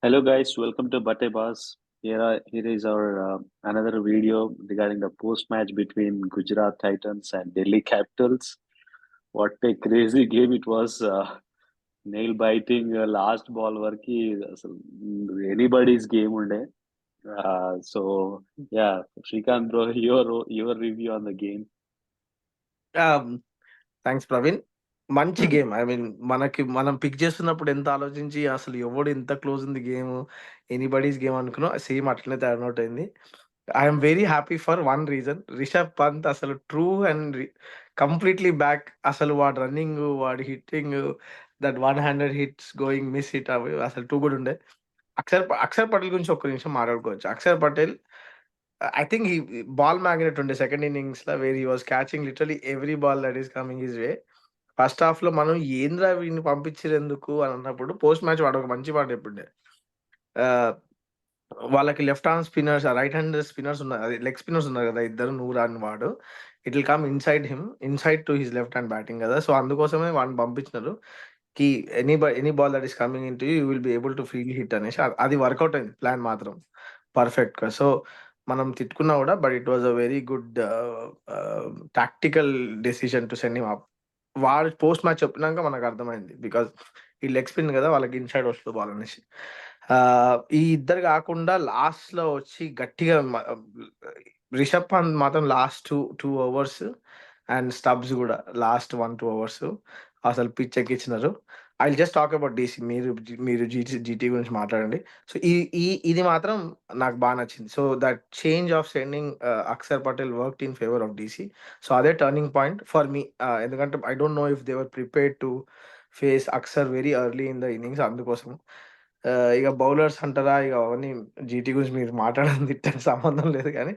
Hello guys, welcome to Bate Bas. Here is our another video regarding the post-match between Gujarat Titans and Delhi Capitals. What a crazy game it was! Nail-biting last ball వరకు అసలు anybody's game ఉండే. So yeah, Srikanth bro, your review on the game. Thanks Praveen. మంచి game. I mean మనం pick చేస్తున్నప్పుడు ఎంత ఆలోచించి అసలు ఎవడు ఎంత క్లోజ్ ఉంది గేమ్, ఎనీబడీస్ గేమ్ అనుకున్నాం. సేమ్ అట్లనే టర్న్ అవుట్ అయింది. I'm very happy for one reason. Rishabh Pant అసలు ట్రూ అండ్ కంప్లీట్లీ బ్యాక్. అసలు వాడు రన్నింగ్, వాడి hitting, that one handed hits going miss hit అవి అసలు టూ గుడ్ ఉండే. అక్షర్ పటేల్ గురించి ఒక్క నిమిషం మాట్లాడుకోవచ్చు. అక్షర్ పటేల్ ఐ థింక్ ఈ బాల్ మ్యాగ్నెట్ ఉండే సెకండ్ ఇన్నింగ్స్ లో, where he was catching literally every ball that is coming his way. First half లో మనం ఏంద్రా వీడిని పంపించారు ఎందుకు అని అన్నప్పుడు పోస్ట్ మ్యాచ్ వాడు ఒక మంచి మాట చెప్పిండే. వాళ్ళకి left arm spinners, right hand spinners ఉన్నారు, అది లెగ్ స్పిన్నర్స్ ఉన్నారు కదా ఇద్దరు, నూర్ అని వాడు. It will come inside to his left hand batting కదా. సో అందుకోసమే వాడిని పంపించినారు కి any ball that is coming in to you will be able to feel hit అనేసి. అది వర్కౌట్ అయింది ప్లాన్ మాత్రం పర్ఫెక్ట్ గా. సో మనం తిట్టుకున్నా కూడా, but it was a very good tactical decision to send him up. వాడు పోస్ట్ మ్యాచ్ చెప్పినాక మనకు అర్థమైంది, బికాస్ ఈ లెగ్ స్పిన్ కదా, వాళ్ళకి ఇన్సైడ్ వస్తుంది బాల్ అనేసి. ఈ ఇద్దరు కాకుండా లాస్ట్ లో వచ్చి గట్టిగా రిషబ్ పంత్ మాత్రం last two overs and Stubbs కూడా లాస్ట్ 1-2 అవర్స్ అసలు పిచ్ ఎక్కించినారు. I just talk about DC. మీరు జీటీ గురించి మాట్లాడండి. సో ఇది మాత్రం నాకు బాగా నచ్చింది. So that change of sending Akshar Patel work in favour of DC. So అదే టర్నింగ్ పాయింట్ ఫర్ మీ. ఎందుకంటే I don't know if they were prepared to face Akshar very early in the innings. అందుకోసం ఇక బౌలర్స్ అంటారా, ఇక అవన్నీ జీటీ గురించి మీరు మాట్లాడడం తిట్టడానికి సంబంధం లేదు కానీ,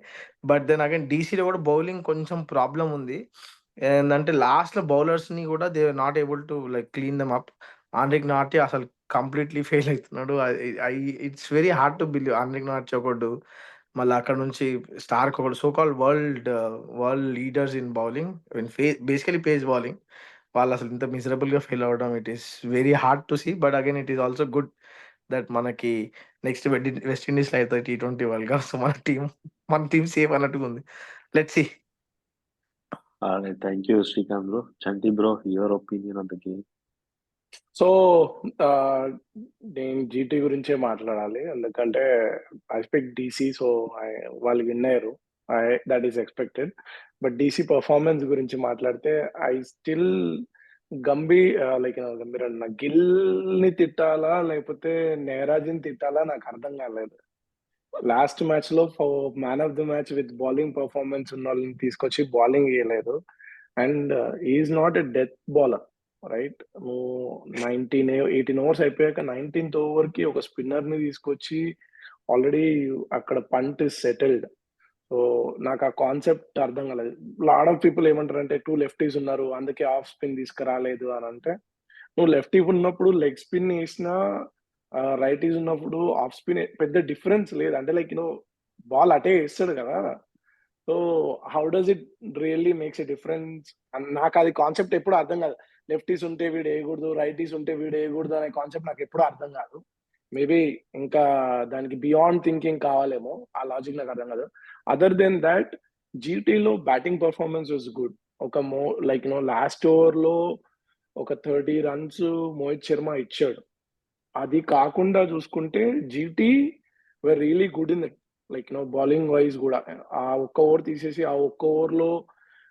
బట్ దెన్ అగైన్ డీసీలో కూడా బౌలింగ్ కొంచెం ప్రాబ్లం ఉంది. ఏంటంటే లాస్ట్ లో బౌలర్స్ ని కూడా they are not able to like clean them up. Anrich Nortje అసలు కంప్లీట్లీ ఫెయిల్ అవుతున్నాడు. It's very hard to believe. Anrich Nortje ఒకడు, మళ్ళీ అక్కడ నుంచి స్టార్క్ ఒకడు, so called world leaders in bowling, basically pace bowling, వాళ్ళు అసలు ఇంత మిజరబుల్ గా ఫెయిల్ అవ్వడం, it is very hard to see. But again it is also good that మనకి నెక్స్ట్ వెస్ట్ ఇండీస్ లో అవుతుంది T20 వరల్డ్ కప్. సో మన team safe అన్నట్టుగా ఉంది. Let's see. Thank you, Srikanth bro. Chanti bro, your opinion on the game. So నేను GT గురించే మాట్లాడాలి, ఎందుకంటే ఐ ఎక్స్పెక్ట్ డీసీ. సో వాళ్ళు విన్ అయ్యారు, that is expected. But DC performance గురించి మాట్లాడితే ఐ స్టిల్ గంభీర్ అన్న గిల్ని తిట్టాలా లేకపోతే నేరాజ్ని తిట్టాలా నాకు అర్థం కాలేదు. లాస్ట్ మ్యాచ్ లో man of the match with bowling performance ఉన్న వాళ్ళని తీసుకొచ్చి బౌలింగ్ వేయలేదు. And is not a death bowler, right? నువ్వు 18 ఓవర్స్ అయిపోయాక 19th ఓవర్ కి ఒక స్పిన్నర్ ని తీసుకొచ్చి ఆల్రెడీ అక్కడ పంట్ ఇస్ సెటిల్డ్. సో నాకు ఆ కాన్సెప్ట్ అర్థం కాలేదు. లాట్ ఆఫ్ పీపుల్ ఏమంటారంటే 2 లెఫ్టీస్ ఉన్నారు అందుకే ఆఫ్ స్పిన్ తీసుకురాలేదు అని. అంటే నువ్వు లెఫ్టీ ఉన్నప్పుడు లెగ్ స్పిన్ వేసినా, రైటీస్ ఉన్నప్పుడు ఆఫ్ స్పిన్ పెద్ద డిఫరెన్స్ లేదు. అంటే లైక్ బాల్ అటే వేస్తాడు కదా. So how does it really makes a difference? నాకు అది కాన్సెప్ట్ ఎప్పుడు అర్థం కాదు. లెఫ్టీస్ ఉంటే వీడు వేయకూడదు, రైటీస్ ఉంటే వీడు వేయకూడదు అనే కాన్సెప్ట్ నాకు ఎప్పుడు అర్థం కాదు. మేబీ ఇంకా దానికి బియాండ్ థింకింగ్ కావాలేమో, ఆ లాజిక్ నాకు అర్థం కాదు. అదర్ దెన్ దాట్ జీటీలో బ్యాటింగ్ పర్ఫార్మెన్స్ వాజ్ గుడ్. ఒక లాస్ట్ ఓవర్ లో ఒక 30 runs మోహిత్ శర్మ ఇచ్చాడు. అది కాకుండా చూసుకుంటే GT were really good in it, bowling wise కూడా. ఆ ఒక్క ఓవర్ తీసేసి ఆ ఒక్క ఓవర్ లో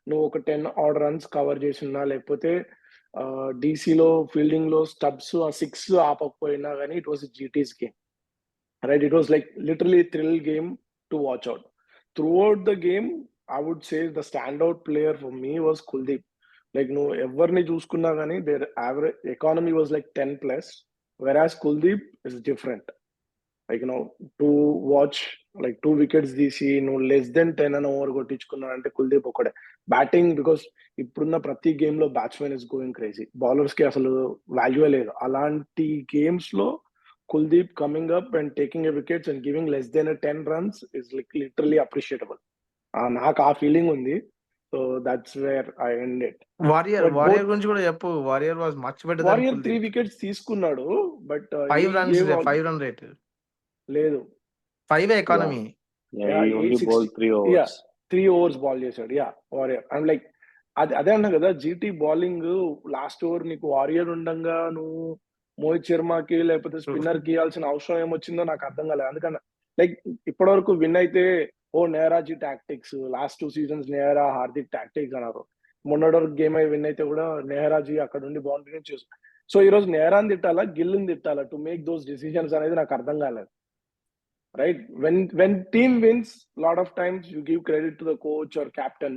నువ్వు ఒక 10 odd runs కవర్ చేసినా, లేకపోతే డీసీలో ఫీల్డింగ్ లో స్టబ్స్ ఆ 6 ఆపకపోయినా కానీ it was GT's game, right? It was like literally thrill game to watch out. Throughout the game I would say the stand out player for me was Kuldeep. Like నువ్వు ఎవరిని చూసుకున్నా కానీ there average economy was like 10+, whereas Kuldeep is different. To watch like 2 wickets తీసి నువ్వు less than 10 అని over కొట్టించుకున్నా అంటే కుల్దీప్ ఒకడే. Batting because ఇప్పుడున్న ప్రతి గేమ్ లో batsmen is going crazy, bowlers కి అసలు వాల్యూ లేదు. అలాంటి గేమ్స్ లో Kuldeep coming up and taking a wickets and giving less than 10 runs is like literally appreciable. నాకు ఆ ఫీలింగ్ ఉంది. So that's where I end it. Warrier గురించి కూడా చెప్పు. Warrier was much better. Warrier 3 wickets తీసుకున్నాడు, బట్ 5 runs 5 run rate. లేదు. 5 economy. Yeah, Yeah, he only 860. bowled 3 Yeah, overs. 3 overs ball చేశాడు. Yeah Warrier. I'm like అదే అన్నా కదా, జీటీ బౌలింగ్ లాస్ట్ ఓవర్ నీకు వారియర్ ఉండంగా నువ్వు మోహిత్ శర్మకి లేకపోతే స్పిన్నర్ కి ఇవ్వాల్సిన అవసరం ఏమొచ్చిందో నాకు అర్థం కాలేదు. అందుకని లైక్ ఇప్పటివరకు విన్ అయితే ఓ Nehraji tactics, last 2 seasons Nehra Hardik tactics అన్నారు. మొన్నటి వరకు గేమ్ అయి విన్ అయితే కూడా నెహరాజీ అక్కడ ఉండి బౌండరీ చూసి, సో ఈ రోజు నెహరాని తిట్టాలా గిల్ని తిట్టాలా టు మేక్ దోస్ డిసిజన్స్ అనేది నాకు అర్థం కాలేదు. Right, when team wins, lot of times you give credit to the coach or captain,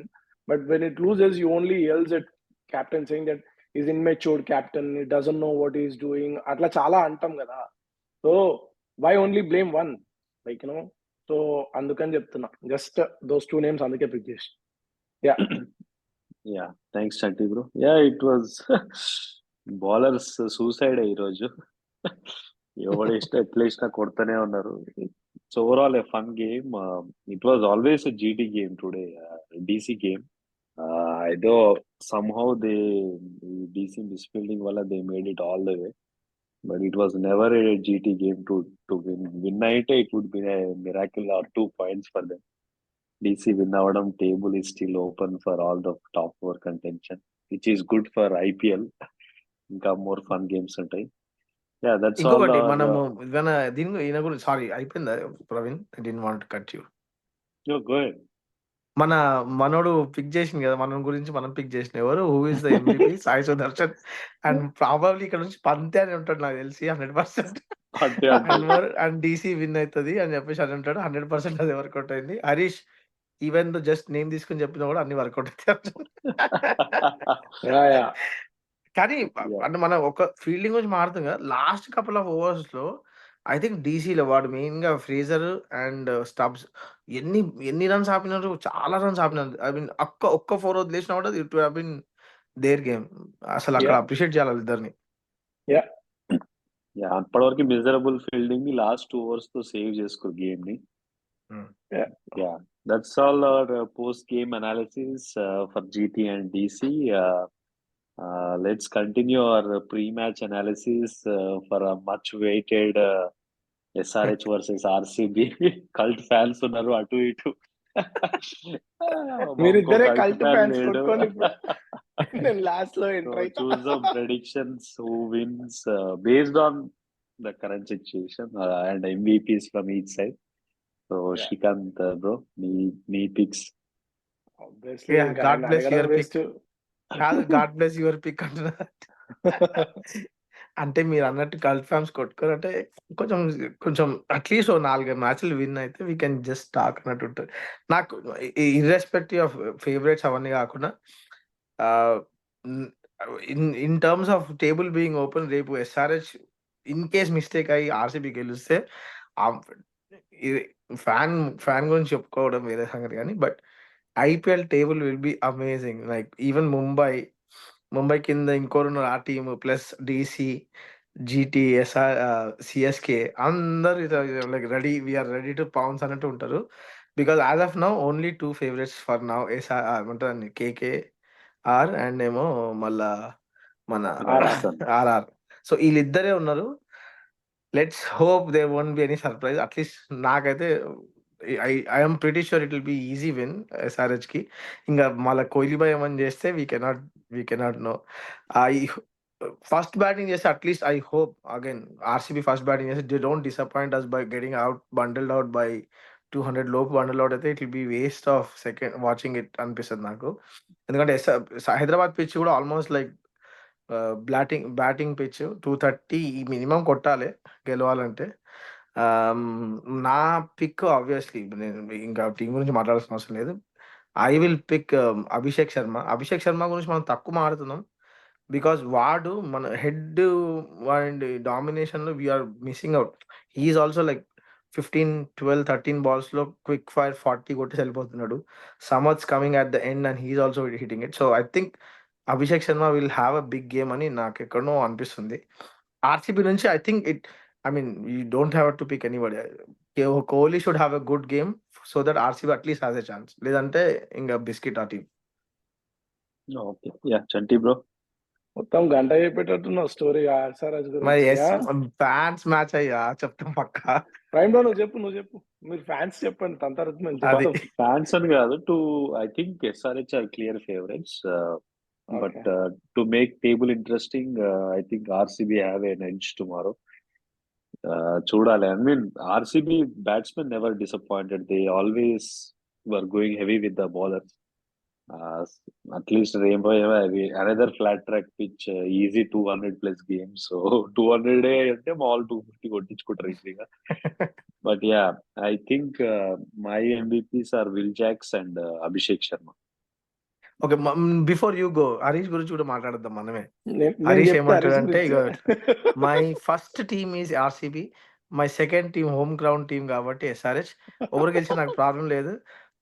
but when it loses you only yells at captain saying that he's immature captain, he doesn't know what he's doing, atla chala antam kada. So why only blame one, like so andukani cheptunna, just those two names anduke pick chesi. Yeah. Yeah, thanks Chanti bro. Yeah, it was bowlers suicide ఈ రోజు. ఎవడు ఎట్లా ఇష్టం కొడుతూనే ఉన్నారు. It's overall a fun game. It was always a GT game today, DC game. Though somehow DC misfielding wala they made it all the way, but it was never a GT game to win. Win అయితే it would be a miracle or 2 points for them. DC win avadam, table is still open for all the top 4 contention, which is good for IPL. ఇంకా more fun games ఉంటాయి. Yeah, that's all. ఇంకొకటి మనము ఈయన గురించి sorry అయిపోయిందా Praveen? I didn't want to cut you. No, go ahead. మనోడు pick చేసింది కదా, మన గురించి మనం పిక్ చేసిన ఎవరు, who is the MVP? Sai Sudarshan. And probably ఇక్కడ నుంచి పంతే అని ఉంటాడు నాకు తెలిసి 100%. అండ్ DC విన్ అవుతుంది అని చెప్పేసి అని ఉంటాడు 100%. అది వర్కౌట్ అయింది. Harish even though just name తీసుకుని చెప్పినా కూడా అన్ని వర్కౌట్ అవుతాయి. కానీ అంటే మనం ఒక ఫీల్డింగ్ గురించి మారుతాం కదా, లాస్ట్ కపుల్ ఆఫ్ ఓవర్స్ లో ఐ థింక్ డీసీలో వాడు మెయిన్ గా ఫ్రేజర్ అండ్ స్టబ్స్ ఎన్ని రన్స్ ఆపినారు, చాలా రన్స్ ఆపినారు. ఐ మీన్ ఒక్క 4 వదిలేసినా కూడా it have been their game. అసలు అక్కడ అప్రిషియేట్ చేయాలి ఇద్దరిని. అప్పటివరకు మిజరబుల్ ఫీల్డింగ్ ని లాస్ట్ 2 overs తో సేవ్ చేసుకో గేమ్ ని. That's all our post game analysis for GT and DC. Let's continue our pre-match analysis for a much weighted SRH versus RCB. Cult fans ఉన్నారు అటు ఇటు. మీరిద్దరే కల్ట్ ఫ్యాన్స్ కొట్టుకొని నేను లాస్ట్ లో ఎంటర్ అయితా. Choose some predictions who wins based on the current situation and MVPs from each side. So Shrikant bro, me picks. Obviously, God bless your pick. కాదు, God bless your pick అంటున్నా. అంటే మీరు అన్నట్టు cult fans కొట్టుకోరు అంటే కొంచెం at least 4 మ్యాచ్లు win అయితే we can just talk అన్నట్టు ఉంటుంది నాకు. ఇర్రెస్పెక్టివ్ ఆఫ్ ఫేవరెట్స్ అవన్నీ కాకుండా in terms of table being open, రేపు SRH ఇన్ కేస్ మిస్టేక్ అయ్యి RCB గెలిస్తే ఫ్యాన్ గురించి చెప్పుకోవడం వేరే సంగతి కానీ, but IPL table will be amazing. Like even Mumbai కింద ఇంకోరున్నారు ఆ team plus DC, GT, CSK అందరు like ready, we're ready to pounce అన్నట్టు ఉంటారు. Because as of now only 2 favourites for now ఏమంటారు KKR అండ్ ఏమో మళ్ళా మన RR. సో వీళ్ళిద్దరే ఉన్నారు. Let's hope there won't be any surprise. At least నాకైతే I'm pretty sure it will be easy win SRH కి. ఇంకా మళ్ళీ కోహ్లీ భయ్ ఏమని చేస్తే we cannot know. First batting చేస్తే at least I hope again RCB first batting చేస్తే they don't disappoint us by getting bundled out by 200 లోపు బండిల్డ్ అవుట్ అయితే it will be waste of second watching it అనిపిస్తుంది నాకు. ఎందుకంటే Hyderabad pitch కూడా almost like batting pitch 230 minimum కొట్టాలి గెలవాలంటే. నా పిక్ ఆబ్వియస్లీ నేను ఇంకా టీం గురించి మాట్లాడాల్సిన అవసరం లేదు. I will pick Abhishek Sharma గురించి మనం తక్కువ మాట్లాడుతున్నాం బికాస్ వాడు మన హెడ్ అండ్ డామినేషన్ లో we're missing out. He's also like 15, 12, 13 balls లో క్విక్ ఫైర్ 40 కొట్టి వెళ్ళిపోతున్నాడు. సమర్స్ coming at the end and he's also hitting it. So I think Abhishek Sharma will have a big game అని నాకు ఎక్కడనో అనిపిస్తుంది. RCB నుంచి I think you don't have to pick anybody. Kohli should have a good game so that RCB at least has a chance. లేదంటే ఇంకా biscuit ఆ team. Okay, yeah, Chanti bro. మొత్తం గంట చెప్పేటట్టున్నావు స్టోరీ ఆర్ఎస్ఆర్ఎస్ మరి గురించి. ఫ్యాన్స్ మ్యాచ్ అయ్యా చెప్తాం పక్క. ప్రైమ్ లో నువ్వు చెప్పు మీరు ఫ్యాన్స్ చెప్పండి దాని తర్వాత మేము అది చెప్తాం. Fans అని కాదు. I think SRH are clear favorites. But okay. to make table interesting, I think RCB have an edge tomorrow. చూడాలి. I mean, RCB batsmen never disappointed. They always were going heavy with the bowlers. Uh, at least Rainbow another flat track pitch, easy 200 plus games. So 200 అంటే mall 250 కొట్టించుకుంటారు ఈజీగా. But yeah, I think my MVPs are Will Jacks and Abhishek Sharma. Okay. Before you go Harish గురించి కూడా మాట్లాడదాం మనమే. నేను హరీష్ చెప్తా హరీష్ ఏమంటాడంటే గురించి. ఇగో my first team is RCB, my second team home ground team కాబట్టి ఎస్ఆర్హెచ్. ఎవరు గెలిచి నాకు ప్రాబ్లం లేదు.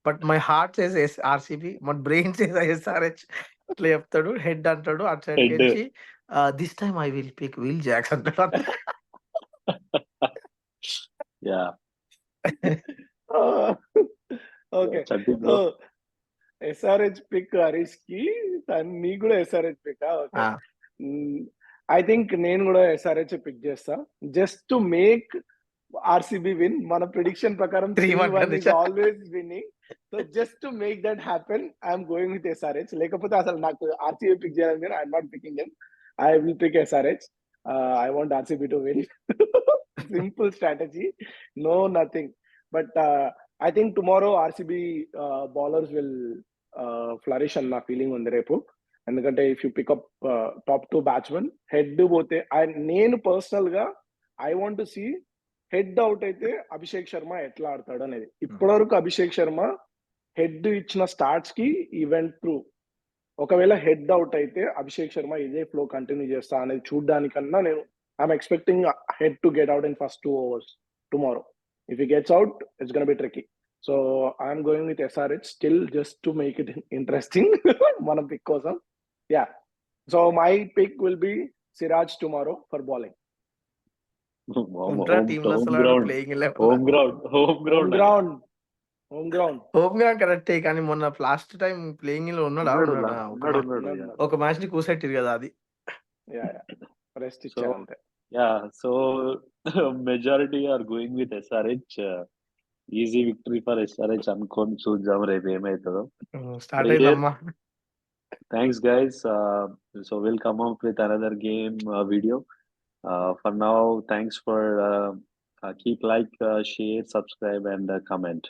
But my heart says RCB, my brain says SRH. ఇట్లా చెప్తాడు. హెడ్ అంటాడు అటు సైడ్ Head. గెలిచి this time I will pick Will Jacks అంటాడు. Yeah. Okay. Chanti so bro. SRH pick Harish కి, నీకు కూడా SRH pick. Okay. I think నేను కూడా ఎస్ఆర్హెచ్ పిక్ చేస్తా, just to make RCB win. మన ప్రిడిక్షన్ ప్రకారం 3-1 is always winning. So just to make that happen I'm going with SRH. లేకపోతే అసలు నాకు ఆర్సీబీ పిక్ చేయాలని కానీ I'm not picking them. I will pick SRH. I want RCB to win. Simple strategy, no nothing. But I think tomorrow RCB bowlers will flourish అని నా feeling ఉంది రేపు. ఎందుకంటే if you pick up top 2 batsmen, Head పోతే నేను personal గా I want to see Head out అయితే అభిషేక్ శర్మ ఎట్లా ఆడతాడు అనేది. ఇప్పటివరకు అభిషేక్ శర్మ హెడ్ ఇచ్చిన స్టార్ట్స్ కి ఈవెంట్ త్రూ, ఒకవేళ హెడ్ అవుట్ అయితే అభిషేక్ శర్మ ఇదే ఫ్లో కంటిన్యూ చేస్తా అనేది చూడడానికన్నా నేను I'm expecting Head to get out in first 2 overs tomorrow. If he gets out it's gonna be tricky. So I'm going with SRH still, just to make it interesting మన pick కోసం. Yeah, so my pick will be Siraj tomorrow for bowling. Team లో అసలు playing Home ground. Home ground. Home ground కరెక్టే, కానీ మొన్న last time playing లో ఉన్నాడా? ఉన్నాడు. ఒక మ్యాచ్ ని కూసెట్టిరు కదా అది. రెస్ట్ ఇచ్చారు అంతే. Yeah, so majority are going with SRH. Easy victory for SRH అనుకొని చూద్దాం రేపు ఏమవుతుందో. స్టార్ట్ అయిందమ్మా. Thanks guys. So we'll come up with another game video. For now, thanks for keep like, share, subscribe and comment.